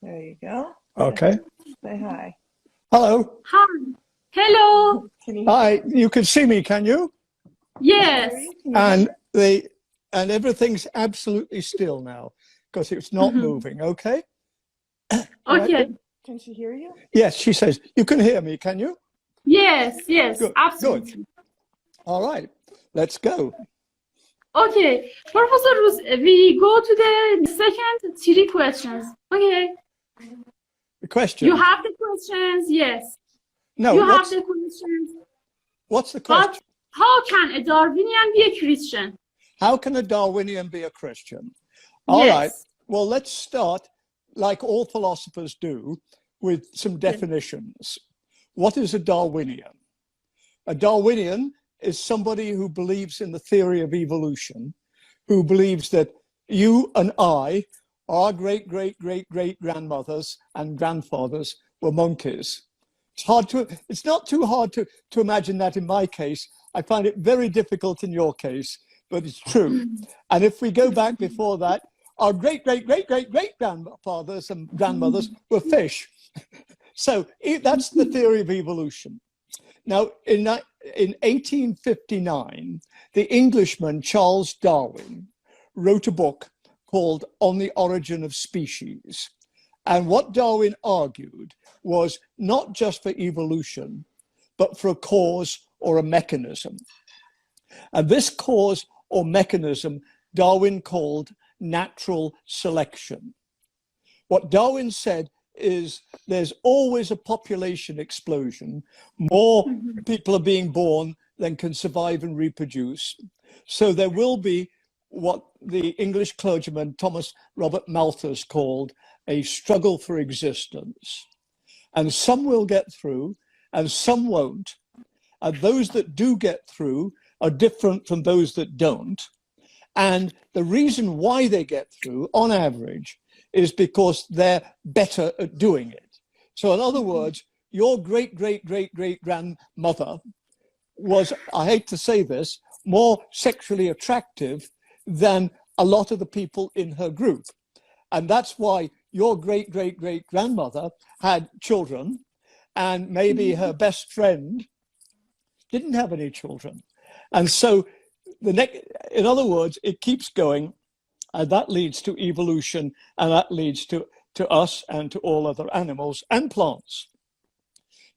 There you go. Okay. Say hi. Hello. Hi. Hello. Can you Hi. You can see me, can you? Yes. hear you? Can you hear And everything's absolutely still now because it's not moving. Okay. All right. Okay. Can she hear you? Yes, she says you can hear me. Can you? Yes, yes, Good. absolutely. Good. All right. Let's go. Okay, Professor Rus, we go to the second three questions. Okay, The question. you have the questions, yes. No. You have the questions. What's the But question? how can a Darwinian be a Christian? How can a Darwinian be a Christian? All Yes. right. Well, let's start, like all philosophers do, with some definitions. What is a Darwinian? A Darwinian is somebody who believes in the theory of evolution, who believes that you and I, our great-great-great-great-grandmothers and grandfathers were monkeys. It's not too hard to imagine that in my case. I find it very difficult in your case, but it's true. And if we go back before that, our great-great-great-great-great-grandfathers and grandmothers were fish. So that's the theory of evolution. Now, in 1859, the Englishman Charles Darwin wrote a book called On the Origin of Species. And what Darwin argued was not just for evolution, but for a cause or a mechanism. And this cause or mechanism Darwin called natural selection. What Darwin said is there's always a population explosion. More people are being born than can survive and reproduce. So there will be what the English clergyman Thomas Robert Malthus called a struggle for existence. And some will get through and some won't. And those that do get through are different from those that don't. And the reason why they get through, on average, is because they're better at doing it. So in other words, your great-great-great-great-grandmother was, I hate to say this, more sexually attractive than a lot of the people in her group. And that's why your great-great-great-grandmother had children, and maybe her best friend didn't have any children. And so in other words, it keeps going, and that leads to evolution, and that leads to us and to all other animals and plants.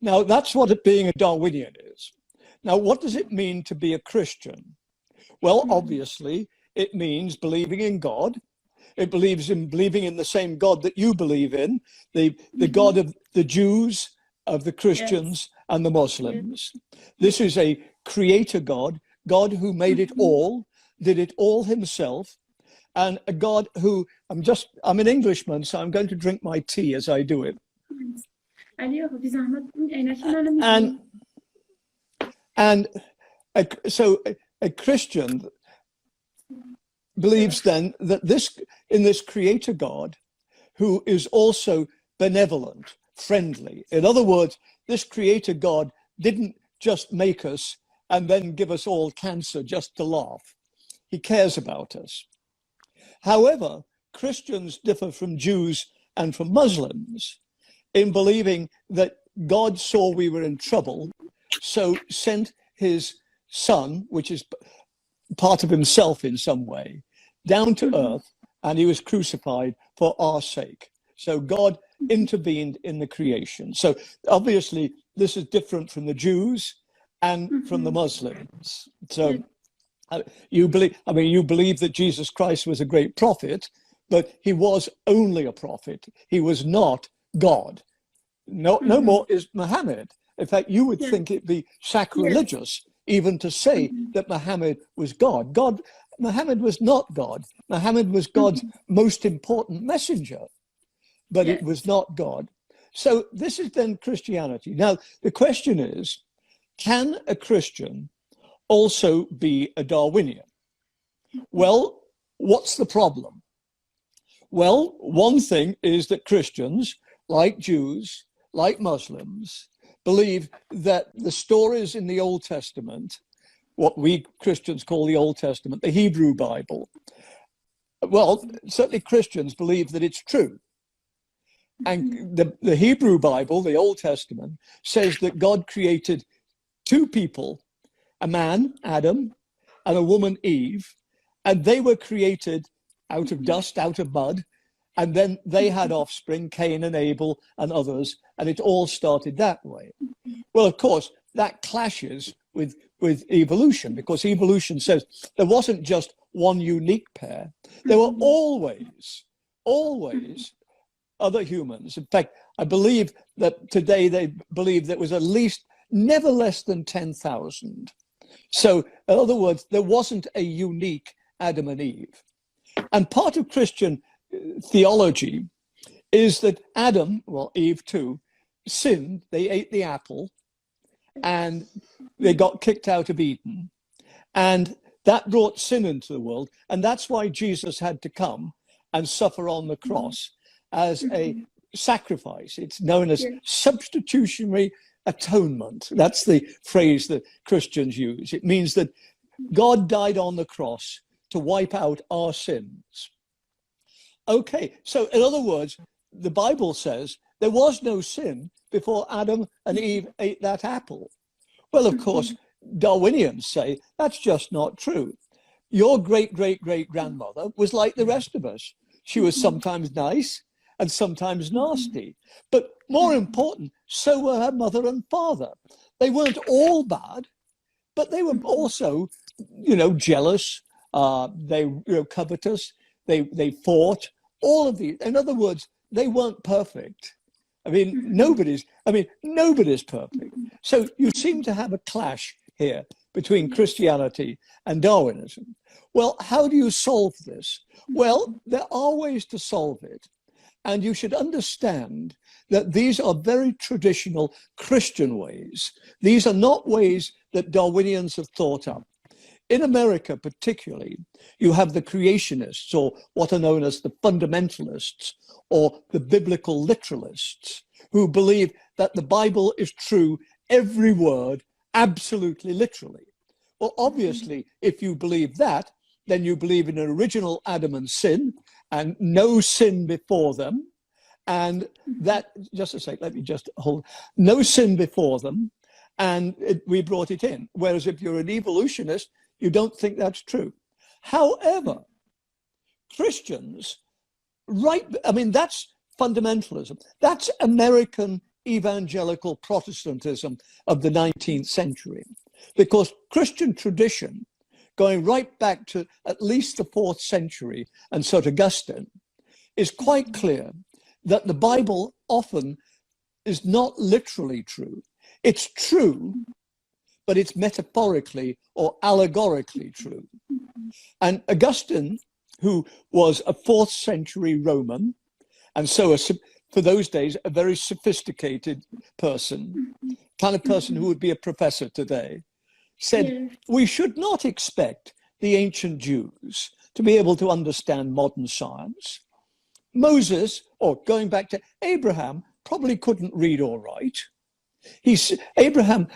Now, that's what being a Darwinian is. Now, what does it mean to be a Christian? Well, obviously, it means believing in God. It believes in believing in the same God that you believe in, the God of the Jews, of the Christians, and the Muslims. This is a creator God, God who made it all, did it all himself, and a God who, I'm an Englishman, so I'm going to drink my tea as I do it. So a Christian believes then that in this creator God, who is also benevolent, friendly. In other words, this creator God didn't just make us and then give us all cancer just to laugh. He cares about us. However, Christians differ from Jews and from Muslims in believing that God saw we were in trouble, so sent his son, which is part of himself in some way, down to earth, and he was crucified for our sake. So God intervened in the creation. So obviously this is different from the Jews and from the Muslims. So you believe that Jesus Christ was a great prophet, but he was only a prophet. He was not God. No more is Muhammad. In fact, you would think it'd be sacrilegious even to say that Muhammad was God. Muhammad was not God. Muhammad was God's most important messenger, but it was not God. So this is then Christianity. Now, the question is, can a Christian also be a Darwinian? Well, what's the problem? Well, one thing is that Christians, like Jews, like Muslims, believe that the stories in the Old Testament, what we Christians call the Old Testament, the Hebrew Bible, well, certainly Christians believe that it's true. And the Hebrew Bible, the Old Testament, says that God created two people, a man, Adam, and a woman, Eve, and they were created out of dust, out of mud, and then they had offspring, Cain and Abel and others, and it all started that way. Well, of course, that clashes with evolution, because evolution says there wasn't just one unique pair. There were always other humans. In fact, I believe that today they believe there was at least never less than 10,000. So in other words, there wasn't a unique Adam and Eve. And part of Christian theology is that Adam, well, Eve too, sinned. They ate the apple and they got kicked out of Eden. And that brought sin into the world. And that's why Jesus had to come and suffer on the cross as a sacrifice. It's known as substitutionary atonement. That's the phrase that Christians use. It means that God died on the cross to wipe out our sins. Okay, so in other words, the Bible says there was no sin before Adam and Eve ate that apple. Well, of course, Darwinians say that's just not true. Your great-great-great-grandmother was like the rest of us. She was sometimes nice and sometimes nasty. But more important, so were her mother and father. They weren't all bad, but they were also, jealous. They were covetous. They fought. All of these. In other words, they weren't perfect. Nobody's perfect. So you seem to have a clash here between Christianity and Darwinism. Well, how do you solve this? Well, there are ways to solve it. And you should understand that these are very traditional Christian ways. These are not ways that Darwinians have thought up. In America, particularly, you have the creationists, or what are known as the fundamentalists, or the biblical literalists, who believe that the Bible is true, every word, absolutely literally. Well, obviously, if you believe that, then you believe in an original Adam and sin, and no sin before them. And that, just a sec, let me just hold, no sin before them, and we brought it in. Whereas if you're an evolutionist, you don't think that's true. However, Christians, that's fundamentalism. That's American evangelical Protestantism of the 19th century. Because Christian tradition, going right back to at least the 4th century and St. Augustine, is quite clear that the Bible often is not literally true. It's true, but it's metaphorically or allegorically true. And Augustine, who was a 4th century Roman, and so for those days, a very sophisticated person, kind of person who would be a professor today, said, we should not expect the ancient Jews to be able to understand modern science. Moses, or going back to Abraham, probably couldn't read or write. Abraham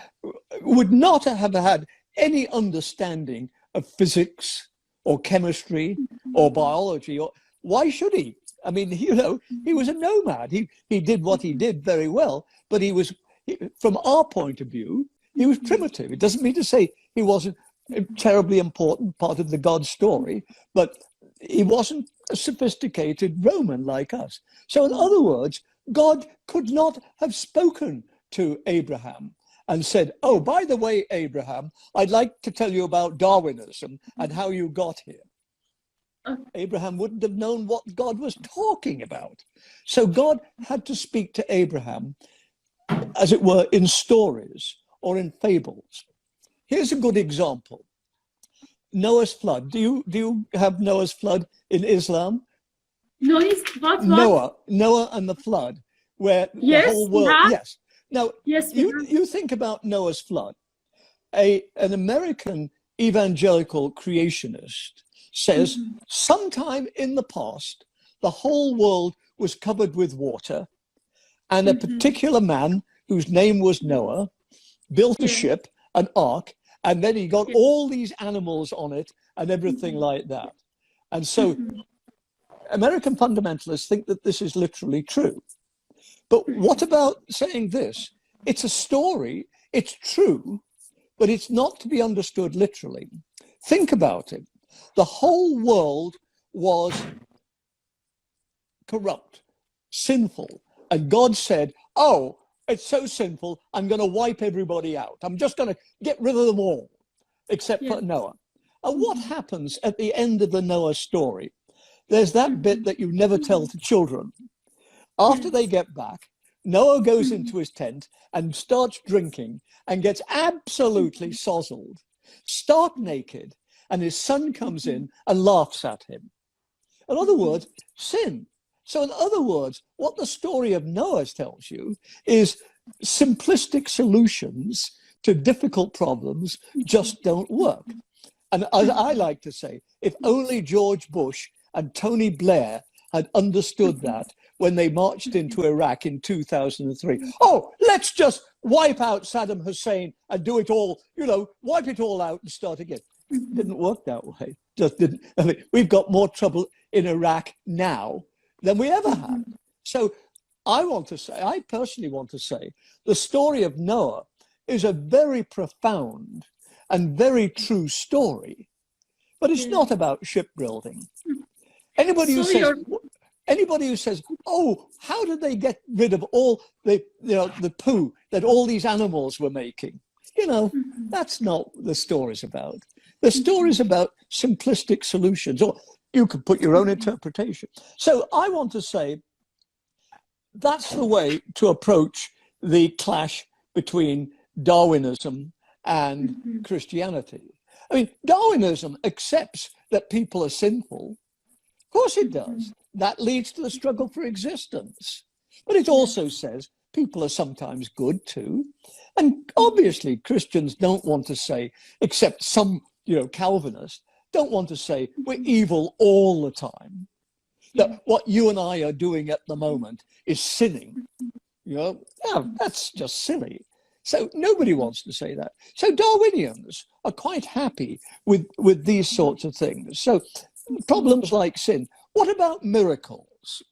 would not have had any understanding of physics or chemistry or biology. Why should he? He was a nomad. He did what he did very well, but from our point of view, he was primitive. It doesn't mean to say he wasn't a terribly important part of the God story, but he wasn't a sophisticated Roman like us. So in other words, God could not have spoken to Abraham and said, oh, by the way, Abraham, I'd like to tell you about Darwinism and how you got here. Abraham wouldn't have known what God was talking about. So God had to speak to Abraham, as it were, in stories or in fables. Here's a good example. Noah's flood. Do you have Noah's flood in Islam? Noah and the flood, where the whole world. Yes. Now, you think about Noah's flood. An American evangelical creationist says sometime in the past, the whole world was covered with water, and a particular man whose name was Noah built a ship, an ark, and then he got all these animals on it and everything like that. And so American fundamentalists think that this is literally true. But what about saying this? It's a story, it's true, but it's not to be understood literally. Think about it. The whole world was corrupt, sinful, and God said, oh, it's so sinful, I'm going to wipe everybody out. I'm just going to get rid of them all, except for Noah. And what happens at the end of the Noah story? There's that bit that you never tell to children. After they get back, Noah goes into his tent and starts drinking and gets absolutely sozzled, stark naked, and his son comes in and laughs at him. In other words, sin. So in other words, what the story of Noah tells you is simplistic solutions to difficult problems just don't work. And as I like to say, if only George Bush and Tony Blair had understood that when they marched into Iraq in 2003. Oh, let's just wipe out Saddam Hussein and do it all, you know, wipe it all out and start again. It didn't work that way. Just didn't. I mean, we've got more trouble in Iraq now than we ever had. So I personally want to say, the story of Noah is a very profound and very true story, but it's not about shipbuilding. Anybody who says, oh, how did they get rid of all the poo that all these animals were making? You know, that's not what the story's about. The story's about simplistic solutions, or you could put your own interpretation. So I want to say that's the way to approach the clash between Darwinism and Christianity. I mean, Darwinism accepts that people are sinful. Of course it does. That leads to the struggle for existence. But it also says people are sometimes good too. And obviously Christians don't want to say, except some, Calvinists, don't want to say we're evil all the time. That what you and I are doing at the moment is sinning. That's just silly. So nobody wants to say that. So Darwinians are quite happy with these sorts of things. So problems like sin. What about miracles?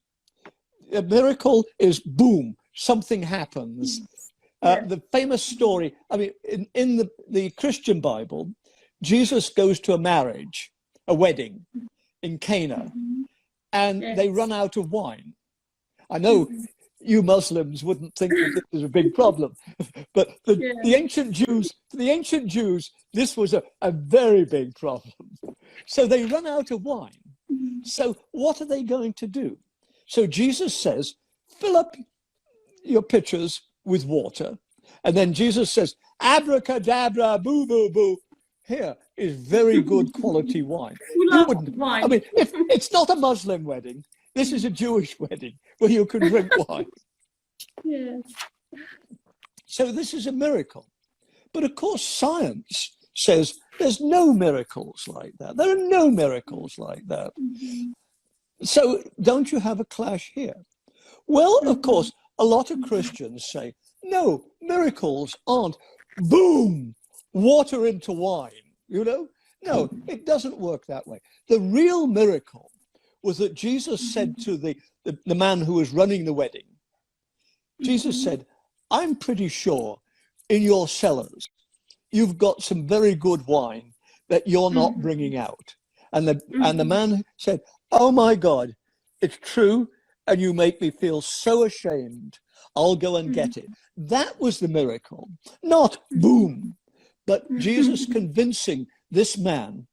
A miracle is boom, something happens. The famous story, I mean, in the Christian Bible, Jesus goes to a wedding in Cana, and they run out of wine. I know you Muslims wouldn't think that this is a big problem, but the ancient Jews, this was a very big problem. So they run out of wine. So what are they going to do? So Jesus says, fill up your pitchers with water. And then Jesus says, abracadabra, boo, boo, boo. Here is very good quality wine. Wine. I mean, if it's not a Muslim wedding, this is a Jewish wedding where you can drink wine. Yes. So this is a miracle. But of course, science says there's no miracles like that. There are no miracles like that. So don't you have a clash here? Well, of course, a lot of Christians say, no, miracles aren't boom, water into wine, No, it doesn't work that way. The real miracle was that Jesus said to the man who was running the wedding, Jesus said, I'm pretty sure in your cellars, you've got some very good wine that you're not bringing out. And the man said, oh my God, it's true. And you make me feel so ashamed. I'll go and get it. That was the miracle, not boom, but Jesus convincing this man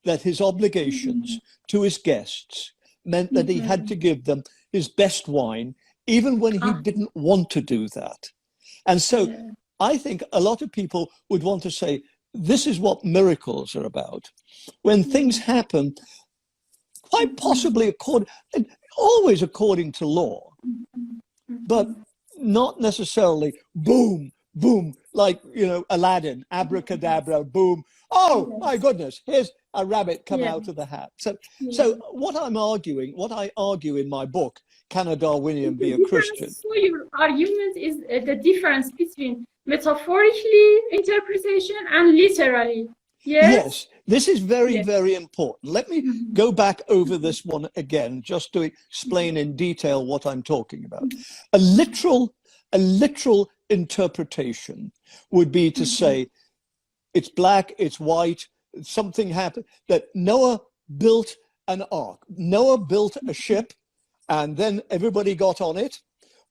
that his obligations to his guests meant that he had to give them his best wine, even when he didn't want to do that. And so I think a lot of people would want to say, this is what miracles are about. When things happen, quite possibly always according to law, but not necessarily boom, boom, like, Aladdin, abracadabra, boom. Oh my goodness, here's a rabbit come out of the hat. So what I argue in my book, Can a Darwinian Be a Christian? So your argument is the difference between metaphorically interpretation and literally. Yes, this is very, Yes. very important. Let me go back over this one again, just to explain in detail what I'm talking about. A literal interpretation would be to say, it's black, it's white, something happened, that Noah built an ark. Noah built a ship, and then everybody got on it,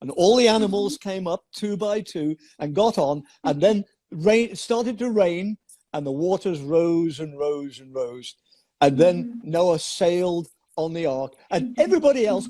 and all the animals came up 2 by 2 and got on, and then rain started to rain, and the waters rose and rose and rose. And then Noah sailed on the ark, and everybody else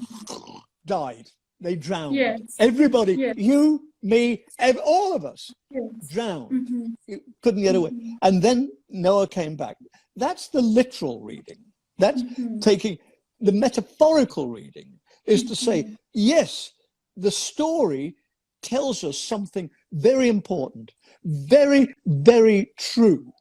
died. They drowned. Yes. Everybody, Yes. you, me, all of us Yes. drowned. You couldn't get away. And then Noah came back. That's the literal reading. That's taking the metaphorical reading, is to say, yes, the story tells us something very important, very, very true.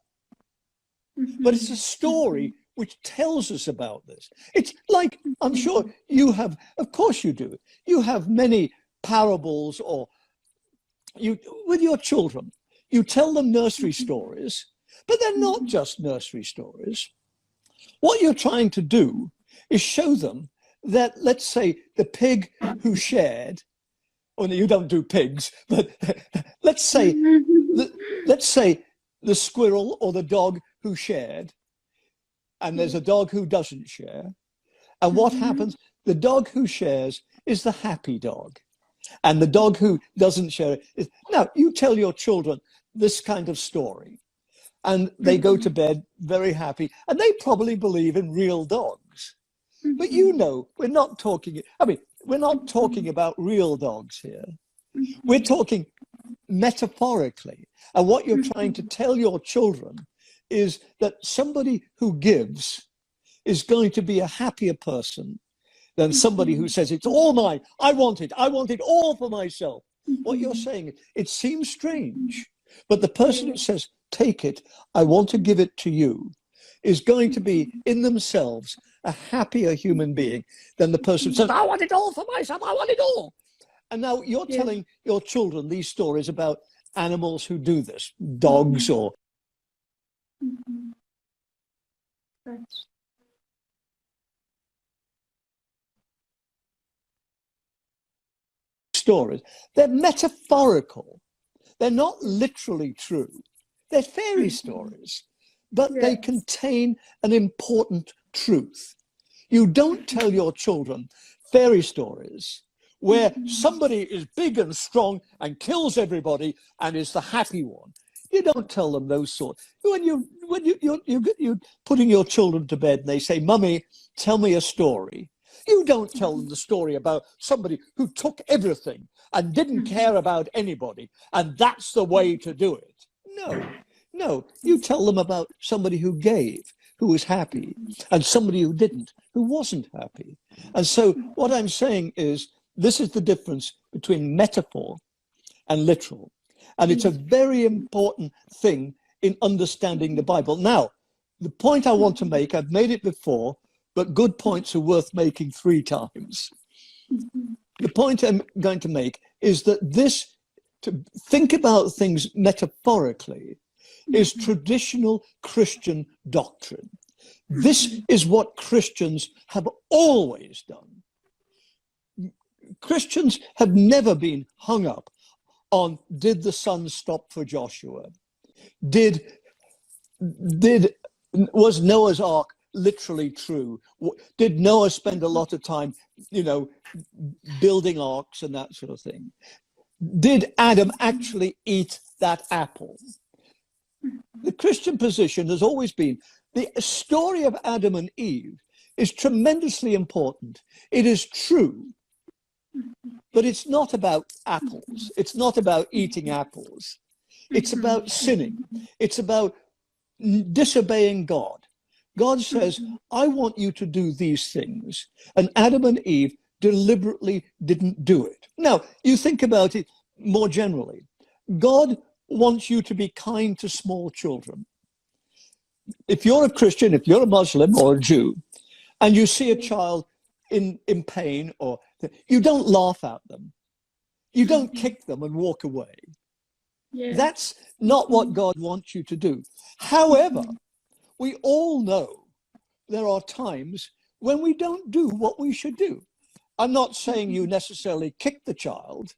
But it's a story which tells us about this. It's like, I'm sure you have, of course you do, you have many parables, or you, with your children, you tell them nursery stories, but they're not just nursery stories. What you're trying to do is show them that, let's say, the pig who shared, or you don't do pigs, but let's say the squirrel or the dog who shared, and there's a dog who doesn't share. And what happens? The dog who shares is the happy dog. And the dog who doesn't share is... Now, you tell your children this kind of story, and they go to bed very happy, and they probably believe in real dogs. But you know, we're not talking... I mean, we're not talking about real dogs here. We're talking metaphorically. And what you're trying to tell your children is that somebody who gives is going to be a happier person than somebody who says, it's all mine, I want it all for myself. What you're saying, it seems strange, but the person who says, take it, I want to give it to you, is going to be in themselves a happier human being than the person who says, I want it all for myself, I want it all. And now you're telling your children these stories about animals who do this, dogs or... stories. They're metaphorical. They're not literally true. They're fairy stories, but they contain an important truth. You don't tell your children fairy stories where somebody is big and strong and kills everybody and is the happy one. You don't tell them those sorts. When you're putting your children to bed and they say, Mummy, tell me a story. You don't tell them the story about somebody who took everything and didn't care about anybody, and that's the way to do it. No, you tell them about somebody who gave, who was happy, and somebody who didn't, who wasn't happy. And so what I'm saying is, this is the difference between metaphor and literal. And it's a very important thing in understanding the Bible. Now, the point I want to make, I've made it before, but good points are worth making 3 times. The point I'm going to make is that this, to think about things metaphorically, is traditional Christian doctrine. This is what Christians have always done. Christians have never been hung up on, did the sun stop for Joshua? Was Noah's Ark literally true? Did Noah spend a lot of time, building arks and that sort of thing? Did Adam actually eat that apple? The Christian position has always been, the story of Adam and Eve is tremendously important. It is true, but it's not about apples. It's not about eating apples. It's about sinning. It's about disobeying God. God says, I want you to do these things. And Adam and Eve deliberately didn't do it. Now, you think about it more generally. God wants you to be kind to small children. If you're a Christian, if you're a Muslim or a Jew, and you see a child in pain, or you don't laugh at them. You don't kick them and walk away. That's not what God wants you to do. However, we all know there are times when we don't do what we should do. I'm not saying you necessarily kick the child,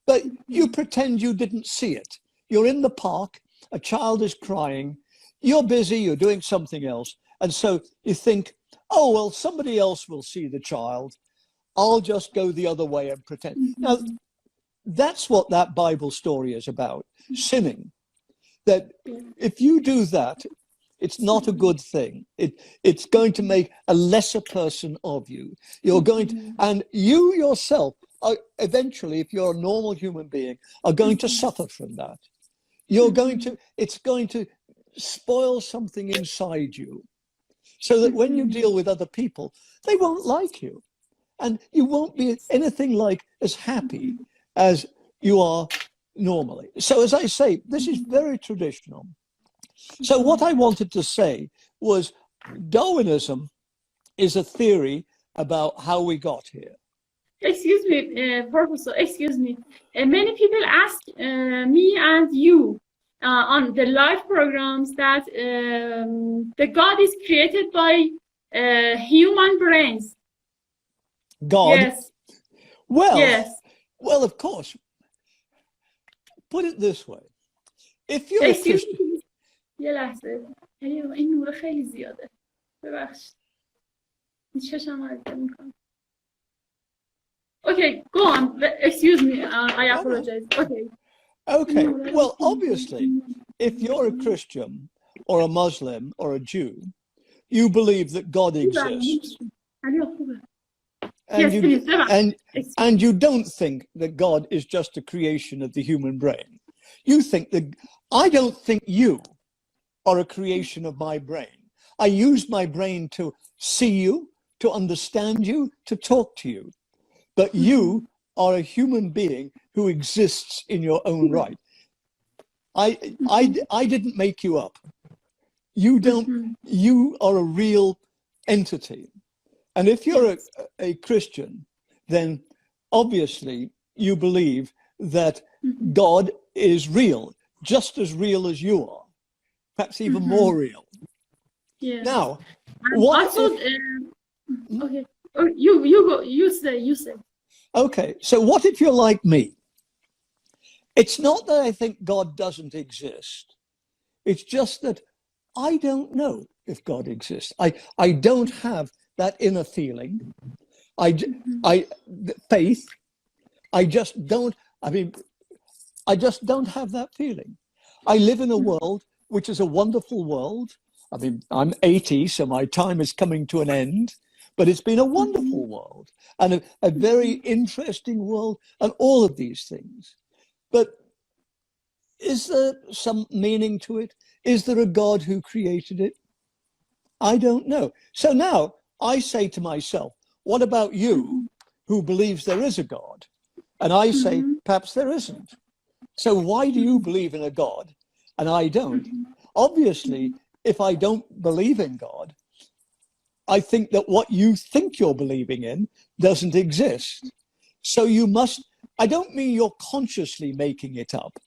but you pretend you didn't see it. You're in the park, a child is crying, you're busy, you're doing something else. And so you think, oh, well, somebody else will see the child. I'll just go the other way and pretend. Now, that's what that Bible story is about, sinning. That if you do that, it's not a good thing. It's going to make a lesser person of you. You're going to, and you yourself are eventually, if you're a normal human being, are going to suffer from that. It's going to spoil something inside you, so that when you deal with other people, they won't like you. And you won't be anything like as happy as you are normally. So as I say, this is very traditional. So what I wanted to say was Darwinism is a theory about how we got here. Excuse me, Professor, excuse me. Many people ask me and you on the live programs that the God is created by human brains. God? Yes. Well, yes. Well, of course. Put it this way. If you're a Christian... یه لحظه. این نور خیلی زیاده. ببخشید. چشم عریضه میکنم. Okay, go on. Excuse me. I apologize. Okay, well, obviously, if you're a Christian or a Muslim or a Jew, you believe that God exists. And you don't think that God is just a creation of the human brain. You think that, I don't think you are a creation of my brain. I use my brain to see you, to understand you, to talk to you. But you are a human being who exists in your own right. I didn't make you up. You are a real entity. And if you're a Christian, then obviously you believe that God is real, just as real as you are, perhaps even more real. Yeah. Now, what okay. You go. You say. Okay, so what if you're like me? It's not that I think God doesn't exist. It's just that I don't know if God exists. I don't have that inner feeling. Faith. I just don't have that feeling. I live in a world which is a wonderful world. I mean, I'm 80, so my time is coming to an end. But it's been a wonderful world and a very interesting world and all of these things. But is there some meaning to it? Is there a God who created it? I don't know. So now I say to myself, what about you who believes there is a God? And I say, perhaps there isn't. So why do you believe in a God and I don't? Obviously, if I don't believe in God, I think that what you think you're believing in doesn't exist. So you must, I don't mean you're consciously making it up,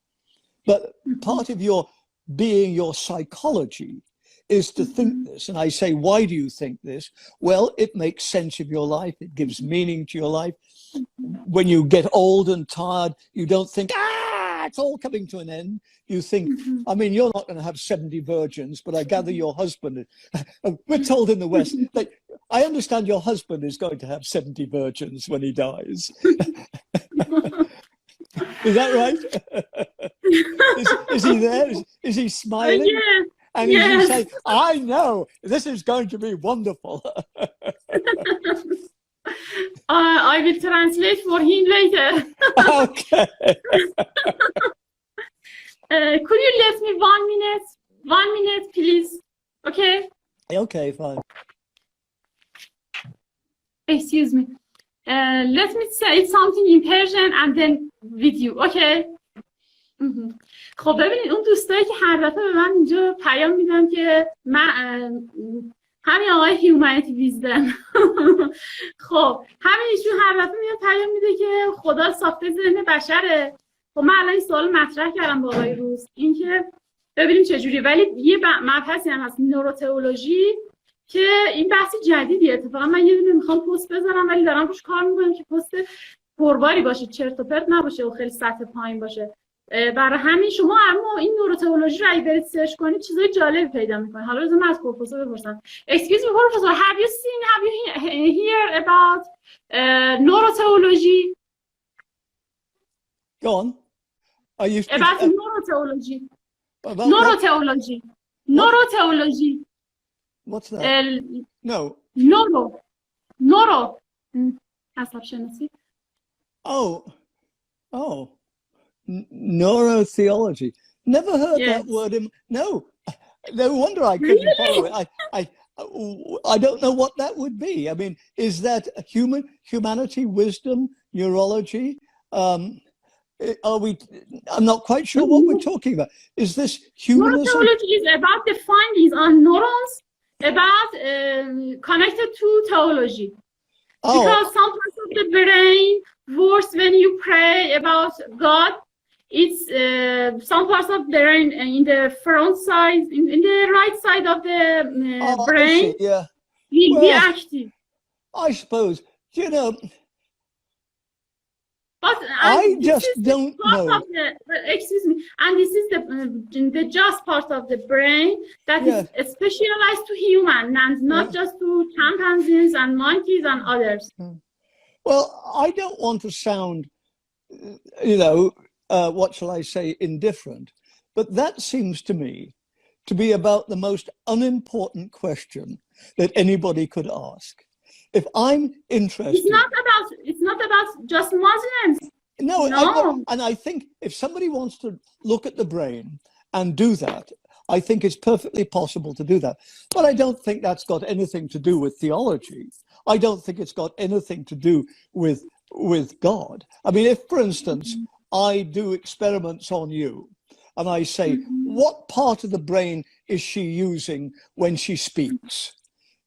but part of your being, your psychology, is to think this. And I say, why do you think this? Well, it makes sense of your life. It gives meaning to your life. When you get old and tired, you don't think, it's all coming to an end. You think, I mean, you're not going to have 70 virgins, but I gather your husband, we're told in the West that I understand your husband is going to have 70 virgins when he dies. Is that right? Is he there? Is he smiling? Yes. And is he saying, I know, this is going to be wonderful. I will translate for him later. Okay. Could you let me 1 minute? 1 minute, please. Okay? Okay, fine. Excuse me. Let me say something in Persian and then with you. Okay? خب ببینید اون دوستایی که هر دفعه به من اینجا پیام میدن که من همین آقای هیومانیتی ویزدم خب همین ایشون هر دفعه میاد پیام میده که خدا ساخته ذهن بشره. خب من الان این سوال مطرح کردم با آقای روز اینکه ببینیم چجوری. ولی یه مبحثی هم هست نوروتئولوژی که این بحث جدیدیه. اتفاقا من یه دونه میخوام پست بذارم ولی دارم روش کار میکنم که پست پرباری باشه، چرت و پرت نباشه و خیلی سطح پایین باشه. برای همین شما اما این نوروتئولوژی رو اگه برید سرچ کنید چیزای جالبی پیدا میکنید. حالا لازم از پروفسور بپرسم. Excuse me, professor, have you heard about neurotheology? Go on. Are you About neurotheology. about Neurotheology. Neurotheology. what's that? No. Neuro. عصب شناسی. Oh. Neurotheology. Never heard Yes. that word in. No wonder I couldn't follow it. I don't know what that would be. I mean, is that humanity, wisdom, neurology? Are we? I'm not quite sure what we're talking about. Is this humanism? Neurotheology is about the findings on neurons about connected to theology. Because some parts of the brain works when you pray about God. It's some parts of the brain in the front side, in the right side of the brain, Yeah. will be active. I suppose, you know, But I just don't know. Excuse me, and this is the just part of the brain that is specialized to human and not just to chimpanzees and monkeys and others. Well, I don't want to sound, what shall I say, indifferent, but that seems to me to be about the most unimportant question that anybody could ask. If I'm interested, it's not about just Muslims. No. And I think if somebody wants to look at the brain and do that, I think it's perfectly possible to do that. But I don't think that's got anything to do with theology. I don't think it's got anything to do with God. I mean, if, for instance, I do experiments on you and I say, what part of the brain is she using when she speaks?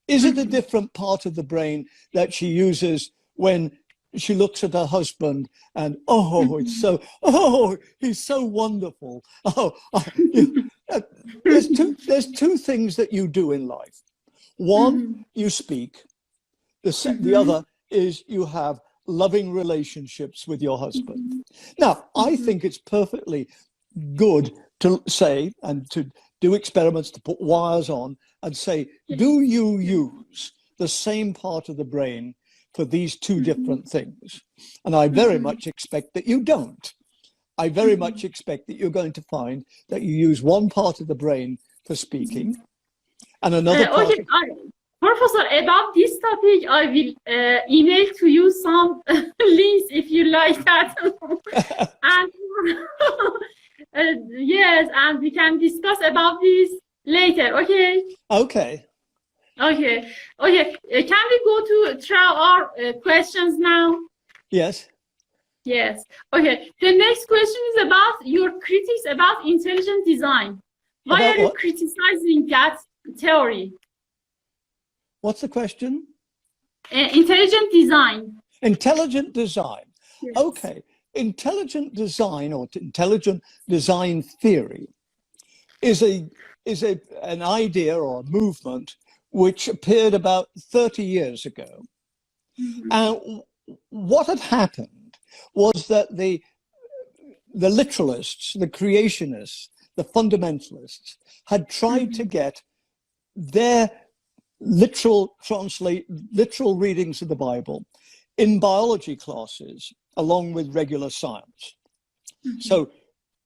Is it a different part of the brain that she uses when she looks at her husband and, he's so wonderful. There's two things that you do in life. One, you speak. The other is you have loving relationships with your husband. Now, I think it's perfectly good to say and to do experiments, to put wires on and say, do you use the same part of the brain for these two different things? And I very much expect that you don't. I very much expect that you're going to find that you use one part of the brain for speaking and another part. Professor, about this topic, I will email to you some links if you like that. And yes, and we can discuss about this later, okay? Okay. Can we go through our questions now? Yes. Okay. The next question is about your critics about intelligent design. Why are you criticizing that theory? What's the question? Intelligent design. Intelligent design. Yes. Okay. Intelligent design or intelligent design theory is an idea or a movement which appeared about 30 years ago. And what had happened was that the literalists, the creationists, the fundamentalists had tried to get their literal readings of the Bible in biology classes along with regular science. So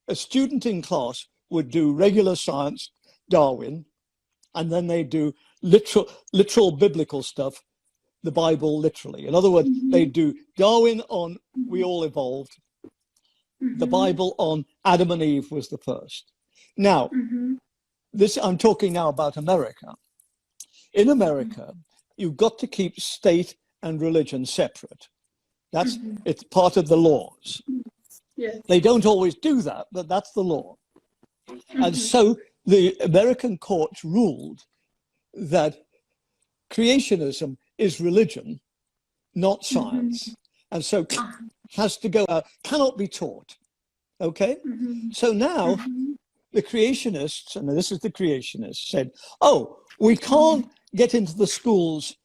a student in class would do regular science, Darwin, and then they do literal biblical stuff, the Bible literally. In other words, they do Darwin on we all evolved, the Bible on Adam and Eve was the first. Now, I'm talking now about America. In America, you've got to keep state and religion separate. It's part of the laws. Yes. They don't always do that, but that's the law. And so the American courts ruled that creationism is religion, not science. And so has to go out, cannot be taught. Okay? So now the creationists, and this is the creationists, said, oh, we can't get into the schools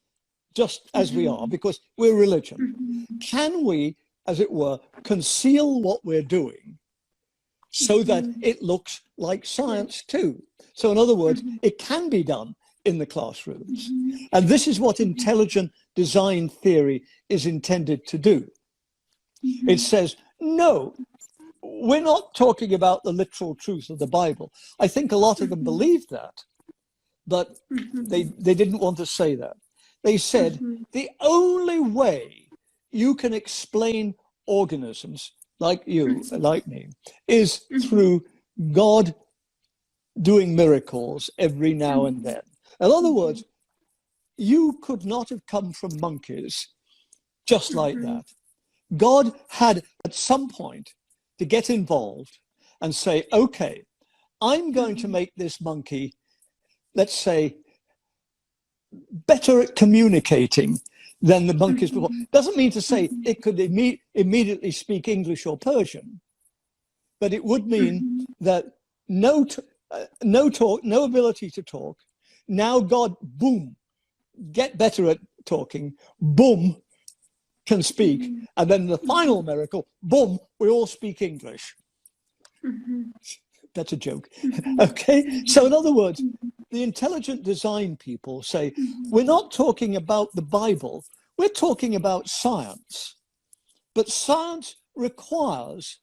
just as we are because we're religion. Can we, as it were, conceal what we're doing so that it looks like science too? So in other words, it can be done in the classrooms. And this is what intelligent design theory is intended to do. It says, no, we're not talking about the literal truth of the Bible. I think a lot of them believed that, but they didn't want to say that. They said, the only way you can explain organisms like you, like me, is through God doing miracles every now and then. In other words, you could not have come from monkeys just like that. God had at some point to get involved and say, okay, I'm going to make this monkey, let's say, better at communicating than the monkeys before. Doesn't mean to say it could immediately speak English or Persian, but it would mean that no talk, no ability to talk. Now God, boom, get better at talking, boom, can speak. And then the final miracle, boom, we all speak English. That's a joke. Okay, so in other words, the intelligent design people say, we're not talking about the Bible, we're talking about science. But science requires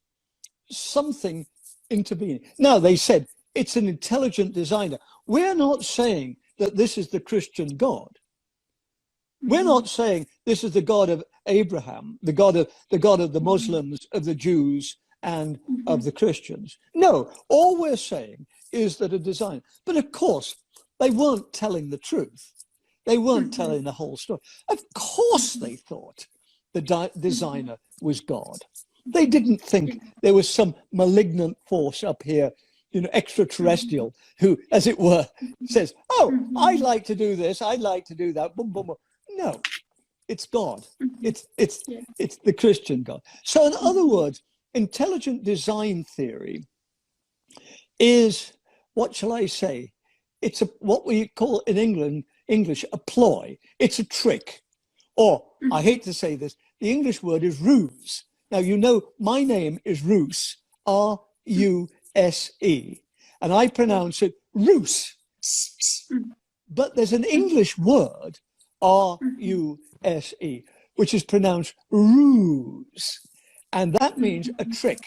something intervening. Now, they said, it's an intelligent designer. We're not saying that this is the Christian God. We're not saying this is the God of Abraham, the God of the Muslims, of the Jews, and of the Christians. No, all we're saying is that a design. But of course, they weren't telling the truth. They weren't telling the whole story. Of course, they thought the designer was God. They didn't think there was some malignant force up here, you know, extraterrestrial, who, as it were, says, oh, I'd like to do this, I'd like to do that, boom, boom, boom. No, it's God. It's the Christian God. So in other words, intelligent design theory is, what shall I say? It's what we call in English a ploy. It's a trick. Or, I hate to say this, the English word is ruse. Now, you know, my name is Ruse, R-U-S-E, and I pronounce it Ruse. But there's an English word, R-U-S-E, which is pronounced ruse. And that means a trick,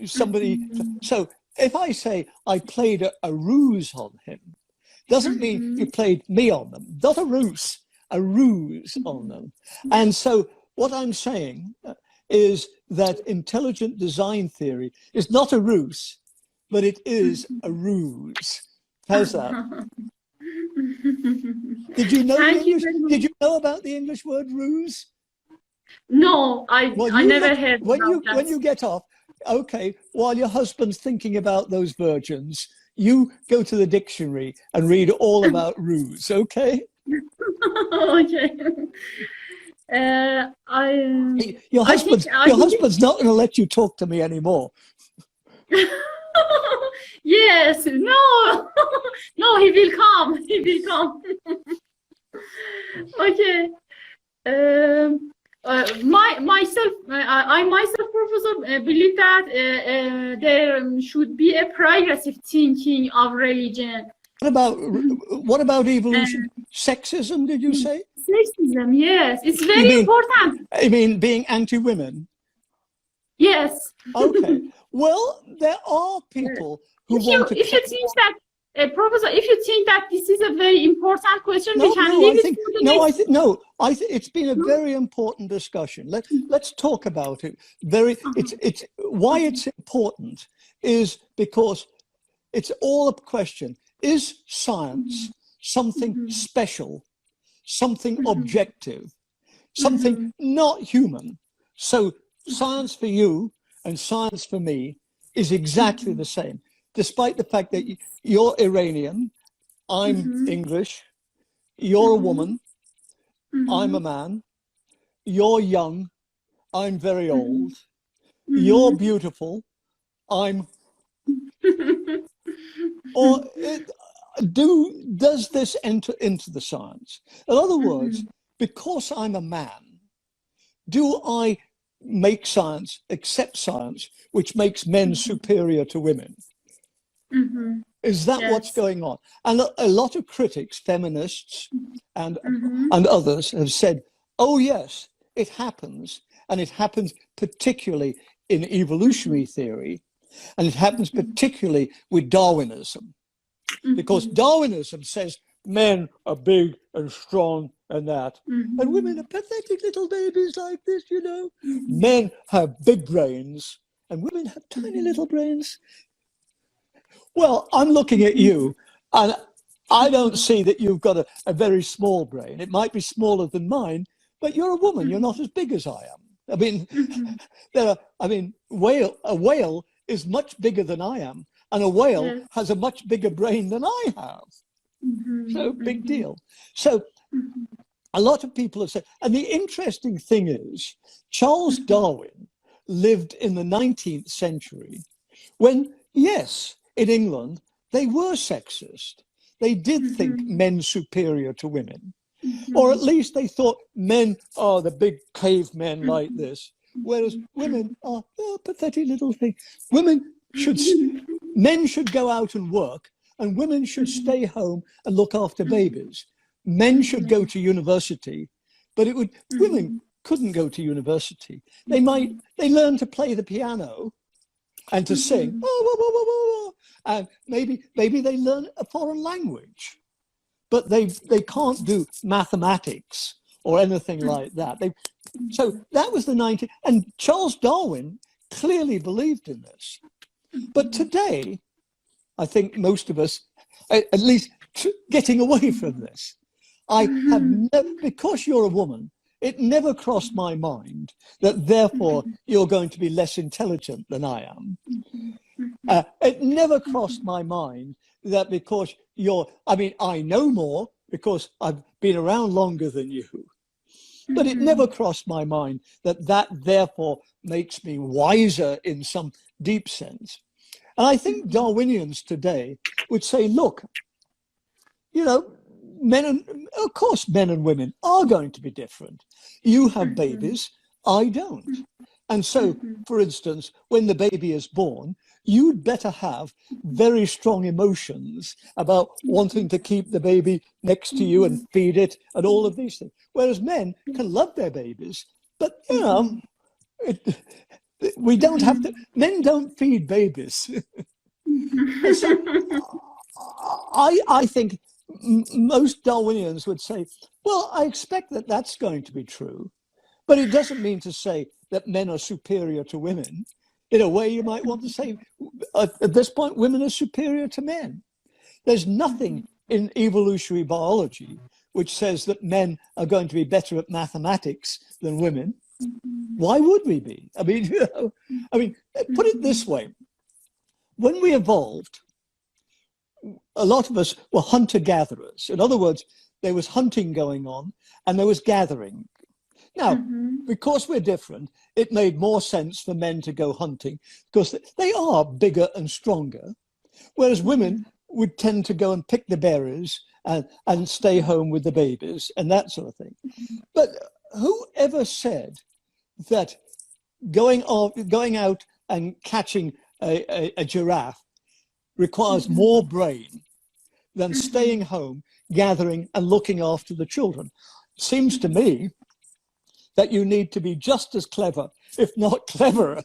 somebody. So if I say I played a ruse on him, doesn't mean you played me on them, not a ruse on them. And so what I'm saying is that intelligent design theory is not a ruse, but it is a ruse. How's that? Did you know Did you know about the English word ruse? No, I never heard about that. When you get off, okay, while your husband's thinking about those virgins, you go to the dictionary and read all about ruse, okay? Okay. Your husband's not going to let you talk to me anymore. Yes, no, no, he will come. He will come. Okay. I myself, Professor, believe that there should be a progressive thinking of religion. What about evolution? Sexism, did you say? Sexism, yes, it's very important. I mean, being anti-women? Yes. Okay. Well, there are people who want to. If you think that, Professor, if you think that this is a very important question, we can leave it for the next. It's been a very important discussion. Let's talk about it. It's why it's important is because it's all a question. Is science something special, something objective, something not human? So science for you and science for me is exactly the same, despite the fact that you're Iranian, I'm English, you're a woman, I'm a man, you're young, I'm very old, you're beautiful, I'm Or does this enter into the science? In other words, because I'm a man, do I make science, accept science, which makes men superior to women? Is that what's going on? And a lot of critics, feminists and others have said, oh yes, it happens. And it happens particularly in evolutionary theory. And it happens particularly with Darwinism. Because Darwinism says men are big and strong and that. And women are pathetic little babies like this, you know. Men have big brains and women have tiny little brains. Well, I'm looking at you and I don't see that you've got a very small brain. It might be smaller than mine, but you're a woman. You're not as big as I am. I mean, a whale is much bigger than I am, and a whale has a much bigger brain than I have. So big deal. So a lot of people have said, and the interesting thing is, Charles Darwin lived in the 19th century when, yes, in England, they were sexist. They did think men superior to women, or at least they thought men are the big cavemen like this, whereas women are pathetic little things. Men should go out and work, and women should stay home and look after babies. Men should go to university, but women couldn't go to university. They learn to play the piano and to sing, and maybe they learn a foreign language, but they can't do mathematics or anything like that. So that was the 19th, and Charles Darwin clearly believed in this. But today, I think most of us, at least getting away from this, I have never, because you're a woman, it never crossed my mind that therefore you're going to be less intelligent than I am. It never crossed my mind that because I know more because I've been around longer than you, but it never crossed my mind that therefore makes me wiser in some deep sense. And I think Darwinians today would say, look, you know, of course men and women are going to be different. You have babies, I don't. And so, for instance, when the baby is born, you'd better have very strong emotions about wanting to keep the baby next to you and feed it and all of these things. Whereas men can love their babies, but, you know, we don't have to, men don't feed babies. So I think most Darwinians would say, well, I expect that that's going to be true, but it doesn't mean to say that men are superior to women. In a way, you might want to say, at this point, women are superior to men. There's nothing in evolutionary biology which says that men are going to be better at mathematics than women. Why would we be? I mean, put it this way. When we evolved, a lot of us were hunter-gatherers. In other words, there was hunting going on and there was gathering. Now, because we're different, it made more sense for men to go hunting because they are bigger and stronger, whereas women would tend to go and pick the berries and stay home with the babies and that sort of thing. But whoever said that going out and catching a giraffe requires more brain than staying home, gathering and looking after the children? Seems to me that you need to be just as clever, if not cleverer,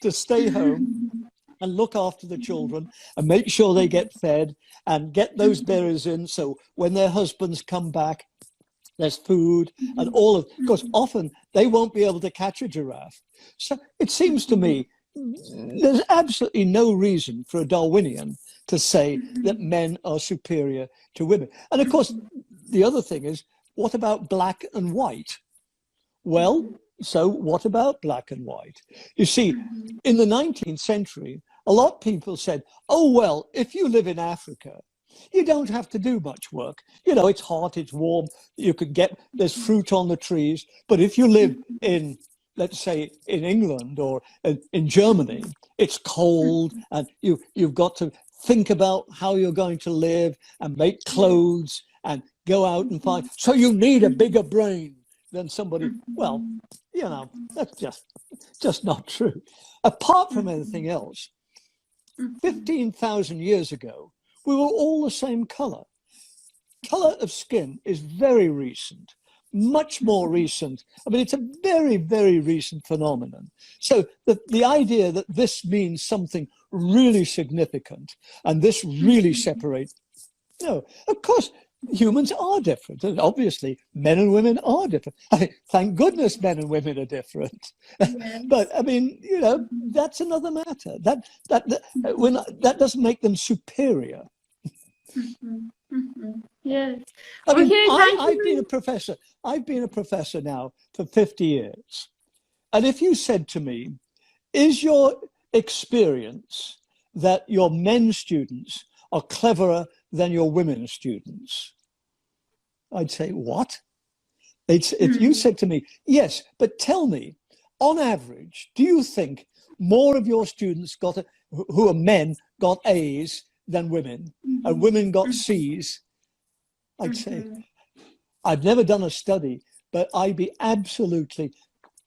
to stay home and look after the children and make sure they get fed and get those berries in so when their husbands come back, there's food and all of, because often they won't be able to catch a giraffe. So it seems to me there's absolutely no reason for a Darwinian to say that men are superior to women. And of course, the other thing is, what about black and white? Well, so what about black and white? You see, in the 19th century, a lot of people said, oh, well, if you live in Africa, you don't have to do much work. You know, it's hot, it's warm, you could there's fruit on the trees. But if you live in, let's say in England or in Germany, it's cold and you've got to think about how you're going to live and make clothes and go out and find. So you need a bigger brain than somebody. Well, you know, that's just not true. Apart from anything else, 15,000 years ago, we were all the same color. Color of skin is very recent, much more recent. I mean, it's a very, very recent phenomenon. So the idea that this means something really significant and this really separates, no, of course, humans are different. And obviously, men and women are different. I mean, thank goodness men and women are different. Yes. But I mean, you know, that's another matter. That doesn't make them superior. Yes. I mean, Okay, thank I've you. been a professor. I've been a professor now for 50 years. And if you said to me, is your experience that your men students are cleverer than your women students? I'd say, what? If you said to me, yes, but tell me, on average, do you think more of your students who are men got A's than women, and women got C's? I'd say, I've never done a study, but I'd be absolutely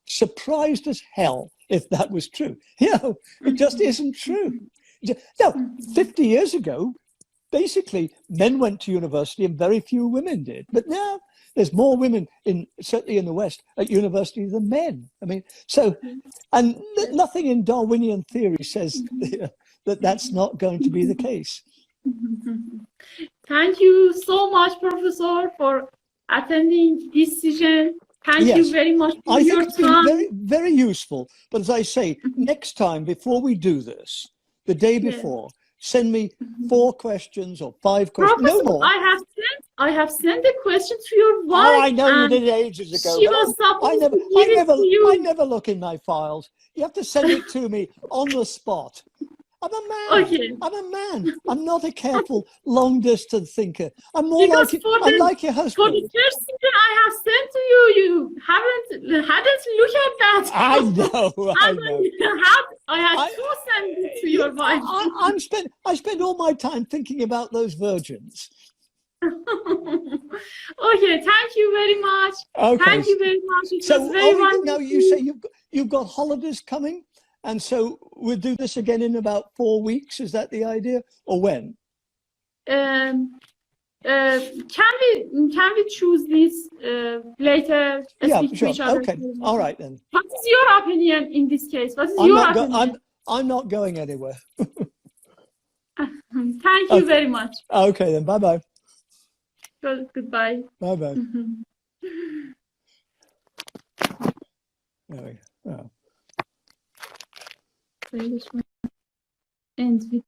surprised as hell if that was true. You know, it just isn't true. Now, 50 years ago, basically, men went to university and very few women did. But now there's more women, certainly in the West, at university than men. I mean, so, and nothing in Darwinian theory says that that's not going to be the case. Thank you so much, Professor, for attending this session. Thank you very much for I think your it's been time. very, very useful. But as I say, next time, before we do this, the day before, send me 4 questions or 5 questions, Professor, no more. I have sent a question to your wife. Oh, I know you did it ages ago. She But was supposed to give it to you. I never look in my files. You have to send it to me on the spot. I'm a man. Okay. I'm a man. I'm not a careful, long-distance thinker. I'm more Because I'm like your for the husband. first thing I have sent to you, you hadn't looked at that. I know. I know. I had to send it to your wife. I spend all my time thinking about those virgins. Okay, thank you very much. Okay. Thank you very much. It So was very wonderful. now you say you've got holidays coming, and so we'll do this again in about 4 weeks. Is that the idea, or when? Can we choose this later? Yeah, speak to sure. each other? Okay. All right then. What is your opinion in this case? What is your opinion? I'm not going anywhere. Thank you very much. Okay then. Bye bye. Goodbye. Bye bye. There we go. Oh. And with